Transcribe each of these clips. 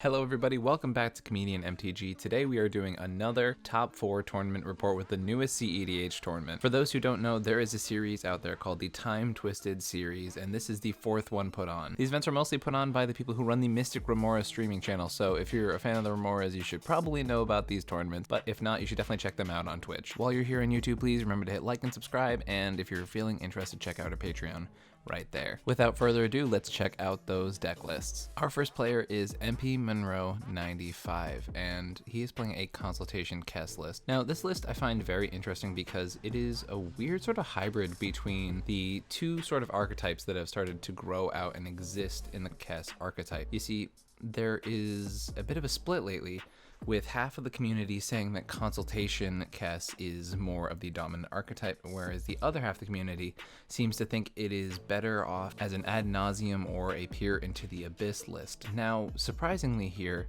Hello everybody, welcome back to ComedIan MTG. Today we are doing another top 4 tournament report with the newest cEDH tournament. For those who don't know, there is a series out there called the Timetwisted series, and this is the 4th one put on. These events are mostly put on by the people who run the Mystic Remora streaming channel, so if you're a fan of the Remoras, you should probably know about these tournaments, but if not, you should definitely check them out on Twitch. While you're here on YouTube, please remember to hit like and subscribe, and if you're feeling interested, check out our Patreon right there. Without further ado, let's check out those deck lists. Our first player is Monroe 95, and he is playing a Consultation Kess list. Now, this list I find very interesting because it is a weird sort of hybrid between the two sort of archetypes that have started to grow out and exist in the Kess archetype. You see, there is a bit of a split lately, with half of the community saying that Consultation Kess is more of the dominant archetype, whereas the other half of the community seems to think it is better off as an ad nauseum or a peer into the abyss list. Now, surprisingly here,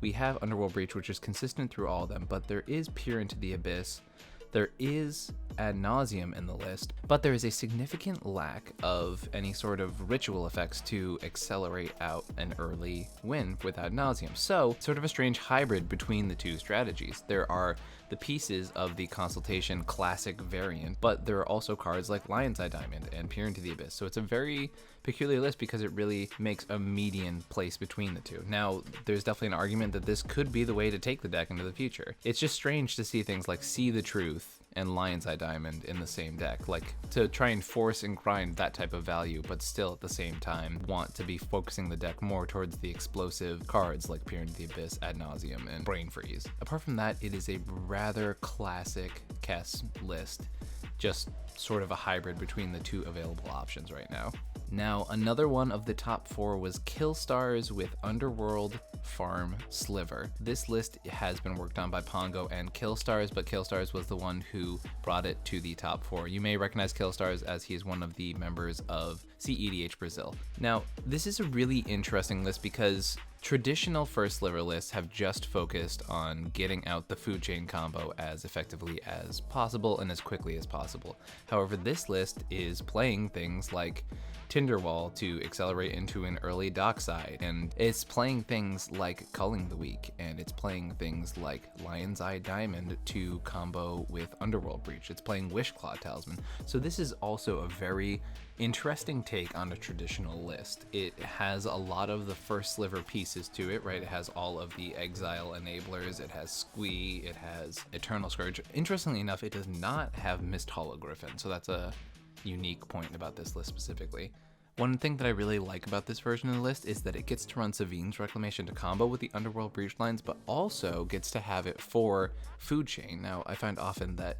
we have Underworld Breach, which is consistent through all of them, but there is peer into the abyss. There is ad nauseum in the list, but there is a significant lack of any sort of ritual effects to accelerate out an early win with ad nauseum. So, sort of a strange hybrid between the two strategies. There are the pieces of the Consultation classic variant, but there are also cards like Lion's Eye Diamond and Peer into the Abyss. So it's a very peculiar list because it really makes a median place between the two. Now, there's definitely an argument that this could be the way to take the deck into the future. It's just strange to see things like See the Truth and Lion's Eye Diamond in the same deck, like to try and force and grind that type of value, but still at the same time want to be focusing the deck more towards the explosive cards like Peer into the Abyss, Ad Nauseum, and Brain Freeze. Apart from that, it is a rather classic Kess list, just sort of a hybrid between the two available options right now. Now, another one of the top 4 was Killstars with Underworld, Farm, Sliver. This list has been worked on by Pongo and Killstars, but Killstars was the one who brought it to the top 4. You may recognize Killstars as he is one of the members of cEDH Brazil. Now, this is a really interesting list because traditional first sliver lists have just focused on getting out the food chain combo as effectively as possible and as quickly as possible. However, this list is playing things like Tinderwall to accelerate into an early dockside, and it's playing things like Culling the Weak, and it's playing things like Lion's Eye Diamond to combo with Underworld Breach. It's playing Wishclaw Talisman. So this is also a very interesting take on a traditional list. It has a lot of the first sliver pieces to it, right? It has all of the exile enablers, it has Squee, it has Eternal Scourge. Interestingly enough, it does not have Mist Hologriffin, so that's a unique point about this list specifically. One thing that I really like about this version of the list is that it gets to run Savine's Reclamation to combo with the Underworld Breach lines, but also gets to have it for Food Chain. Now, I find often that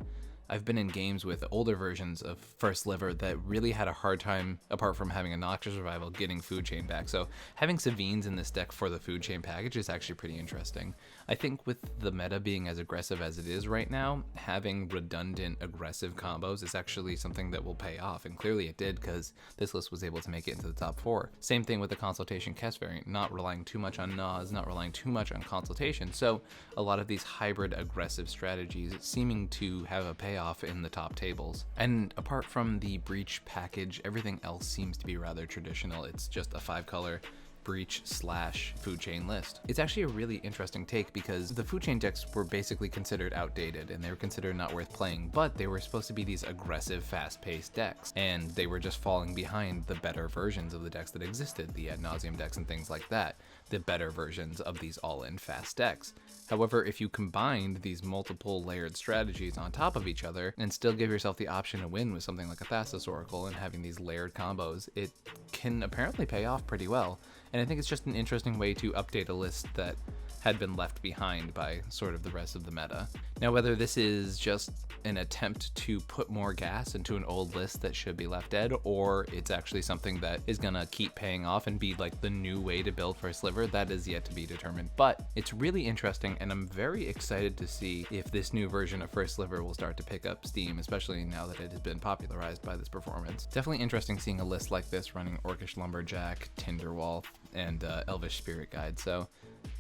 I've been in games with older versions of First Sliver that really had a hard time, apart from having a Noxious Revival, getting Food Chain back. So having Savine's in this deck for the Food Chain package is actually pretty interesting. I think with the meta being as aggressive as it is right now, having redundant aggressive combos is actually something that will pay off, and clearly it did because this list was able to make it into the top 4. Same thing with the Consultation Kess variant, not relying too much on Nas, not relying too much on Consultation, so a lot of these hybrid aggressive strategies seeming to have a payoff in the top tables. And apart from the Breach package, everything else seems to be rather traditional. It's just a 5-color Breach / Food Chain list. It's actually a really interesting take because the Food Chain decks were basically considered outdated and they were considered not worth playing, but they were supposed to be these aggressive, fast-paced decks, and they were just falling behind the better versions of the decks that existed, the Ad Nauseum decks and things like that, the better versions of these all-in fast decks. However, if you combined these multiple layered strategies on top of each other and still give yourself the option to win with something like a Thassa's Oracle and having these layered combos, it can apparently pay off pretty well. And I think it's just an interesting way to update a list that had been left behind by sort of the rest of the meta. Now, whether this is just an attempt to put more gas into an old list that should be left dead, or it's actually something that is gonna keep paying off and be like the new way to build First Sliver, that is yet to be determined. But it's really interesting, and I'm very excited to see if this new version of First Sliver will start to pick up steam, especially now that it has been popularized by this performance. Definitely interesting seeing a list like this running Orcish Lumberjack, Tinderwall, and Elvish Spirit Guide. So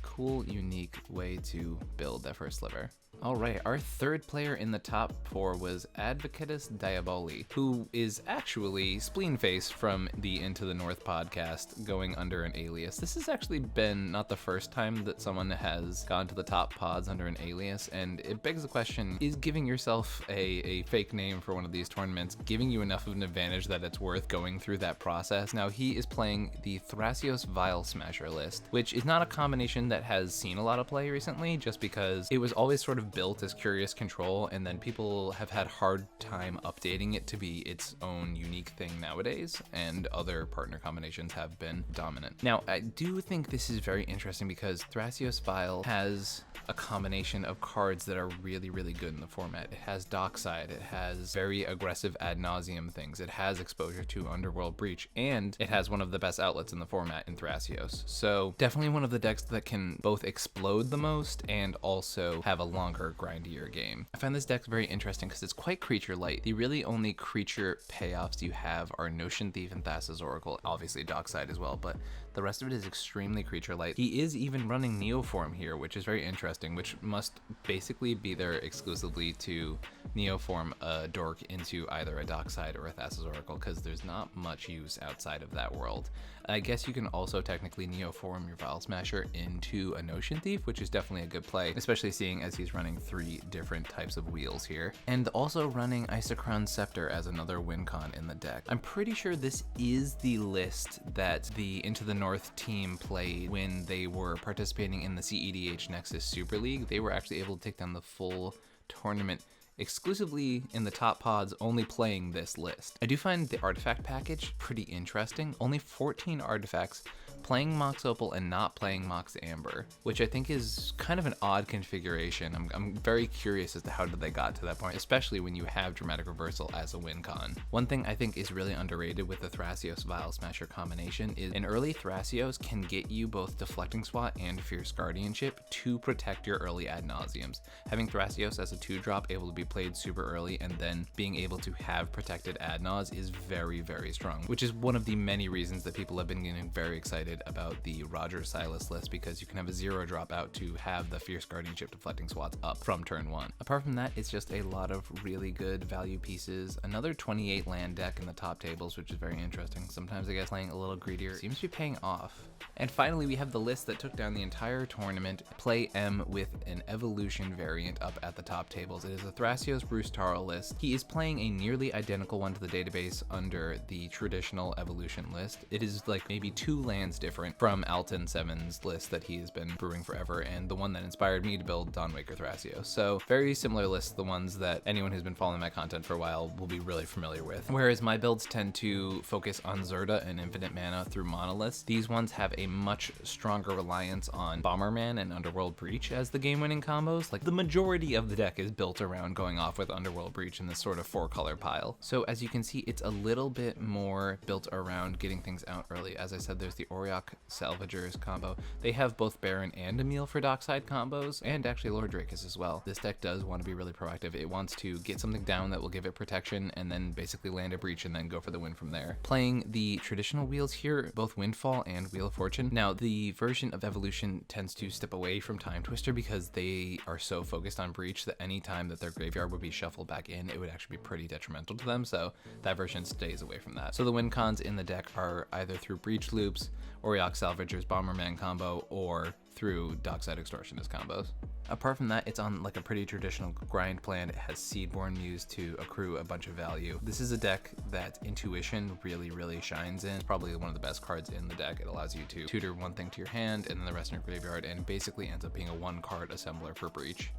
cool, unique way to build that First Sliver. Alright, our third player in the top 4 was Advocatus Diaboli, who is actually Spleenface from the Into the North podcast, going under an alias. This has actually been not the first time that someone has gone to the top pods under an alias, and it begs the question, is giving yourself a fake name for one of these tournaments giving you enough of an advantage that it's worth going through that process? Now, he is playing the Thrasios Vial Smasher list, which is not a combination that has seen a lot of play recently, just because it was always sort of built as Curious Control, and then people have had hard time updating it to be its own unique thing nowadays, and other partner combinations have been dominant. Now, I do think this is very interesting because Thrasios Vial has a combination of cards that are really, really good in the format. It has Dockside, it has very aggressive ad nauseum things, it has exposure to Underworld Breach, and it has one of the best outlets in the format in Thrasios. So definitely one of the decks that can both explode the most and also have a longer grindier game. I find this deck very interesting because it's quite creature light. The really only creature payoffs you have are Notion Thief and Thassa's Oracle, obviously Dockside as well, but the rest of it is extremely creature light. He is even running Neoform here, which is very interesting, which must basically be there exclusively to Neoform a dork into either a Dockside or a Thassa's Oracle, because there's not much use outside of that world. I guess you can also technically Neoform your Vial Smasher into a Notion Thief, which is definitely a good play, especially seeing as he's running 3 different types of wheels here. And also running Isochron's Scepter as another win con in the deck. I'm pretty sure this is the list that the Into the North team played when they were participating in the cEDH Nexus Super League. They were actually able to take down the full tournament exclusively in the top pods, only playing this list. I do find the artifact package pretty interesting. Only 14 artifacts, playing Mox Opal and not playing Mox Amber, which I think is kind of an odd configuration. I'm very curious as to how they got to that point, especially when you have Dramatic Reversal as a win con. One thing I think is really underrated with the Thrasios Vial Smasher combination is an early Thrasios can get you both Deflecting Swat and Fierce Guardianship to protect your early ad nauseums. Having Thrasios as a 2-drop able to be played super early and then being able to have protected ad nause is very, very strong, which is one of the many reasons that people have been getting very excited about the Roger Silas list, because you can have a 0-drop out to have the Fierce Guardianship Deflecting Swats up from turn 1. Apart from that, it's just a lot of really good value pieces. Another 28 land deck in the top tables, which is very interesting. Sometimes I guess playing a little greedier seems to be paying off. And finally, we have the list that took down the entire tournament, Play M, with an Evolution variant up at the top tables. It is a Thrasios Bruce Torro list. He is playing a nearly identical one to the database under the traditional Evolution list. It is like maybe 2 lands different from Alton 7's list that he has been brewing forever, and the one that inspired me to build Dawnwaker Thrasios. So very similar lists, the ones that anyone who's been following my content for a while will be really familiar with. Whereas my builds tend to focus on Zerda and infinite mana through monoliths, these ones have a much stronger reliance on Bomberman and Underworld Breach as the game-winning combos. Like, the majority of the deck is built around going off with Underworld Breach in this sort of 4-color pile. So as you can see, it's a little bit more built around getting things out early. As I said, there's the Auriok Salvagers combo. They have both Baron and Emil for Dockside combos, and actually Lord Drakus as well. This deck does want to be really proactive. It wants to get something down that will give it protection, and then basically land a breach and then go for the win from there. Playing the traditional wheels here, both Windfall and Wheel of Fortune. Now, the version of Evolution tends to step away from Timetwister because they are so focused on breach that any time that their graveyard would be shuffled back in, it would actually be pretty detrimental to them, so that version stays away from that. So the win cons in the deck are either through breach loops, Auriok Salvagers Bomberman combo, or through Dockside Extortionist combos. Apart from that, it's on like a pretty traditional grind plan. It has Seedborn Muse to accrue a bunch of value. This is a deck that Intuition really, really shines in. It's probably one of the best cards in the deck. It allows you to tutor one thing to your hand and then the rest in your graveyard, and basically ends up being a 1-card assembler for breach.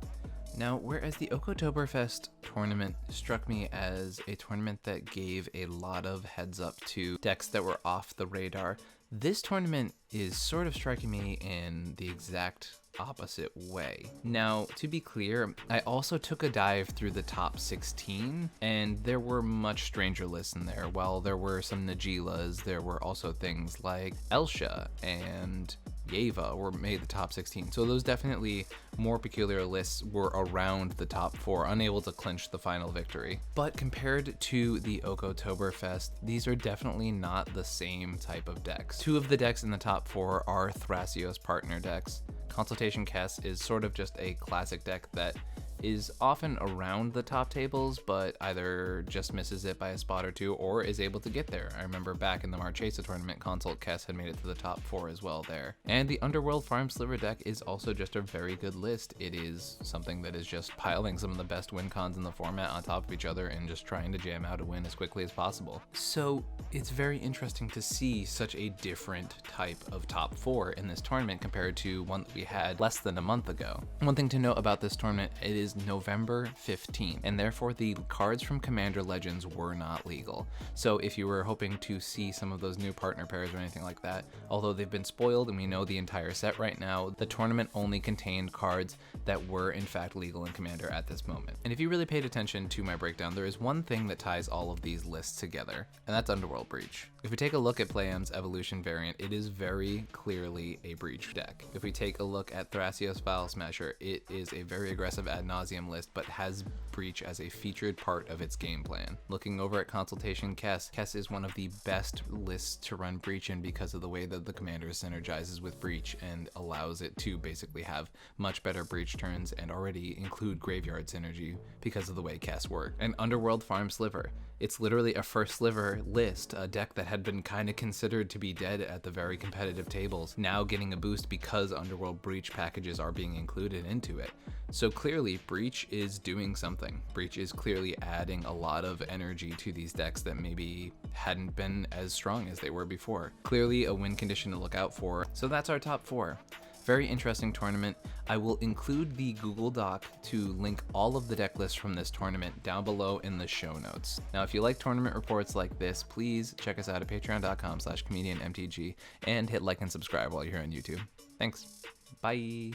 Now, whereas the Oktoberfest tournament struck me as a tournament that gave a lot of heads up to decks that were off the radar, this tournament is sort of striking me in the exact opposite way. Now, to be clear, I also took a dive through the top 16, and there were much stranger lists in there. While there were some Nagilas, there were also things like Elsha and Yeva were made the top 16. So those definitely more peculiar lists were around the top 4, unable to clinch the final victory. But compared to the Oktoberfest, these are definitely not the same type of decks. 2 of the decks in the top 4 are Thrasios partner decks. Consultation Kess is sort of just a classic deck that is often around the top tables, but either just misses it by a spot or two or is able to get there. I remember back in the Marchesa tournament, Consult Kess had made it to the top 4 as well there. And the Underworld Farm Sliver deck is also just a very good list. It is something that is just piling some of the best win cons in the format on top of each other and just trying to jam out a win as quickly as possible. So it's very interesting to see such a different type of top 4 in this tournament compared to one that we had less than a month ago. One thing to note about this tournament, it is November 15th, and therefore the cards from Commander Legends were not legal. So if you were hoping to see some of those new partner pairs or anything like that, although they've been spoiled and we know the entire set right now, the tournament only contained cards that were in fact legal in Commander at this moment. And if you really paid attention to my breakdown, there is one thing that ties all of these lists together, and that's Underworld Breach. If we take a look at Play-M's Evolution variant, it is very clearly a Breach deck. If we take a look at Thrasios File Smasher, it is a very aggressive ad nauseum list, but has Breach as a featured part of its game plan. Looking over at Consultation Kess is one of the best lists to run Breach in because of the way that the commander synergizes with Breach and allows it to basically have much better Breach turns and already include graveyard synergy because of the way Kess work. And Underworld Farm Sliver, it's literally a first sliver list, a deck that had been kind of considered to be dead at the very competitive tables, now getting a boost because Underworld Breach packages are being included into it. So clearly Breach is doing something. Breach is clearly adding a lot of energy to these decks that maybe hadn't been as strong as they were before. Clearly a win condition to look out for. So that's our top 4. Very interesting tournament. I will include the Google Doc to link all of the deck lists from this tournament down below in the show notes. Now, if you like tournament reports like this, please check us out at patreon.com/ComedIanMTG and hit like and subscribe while you're here on YouTube. Thanks. Bye.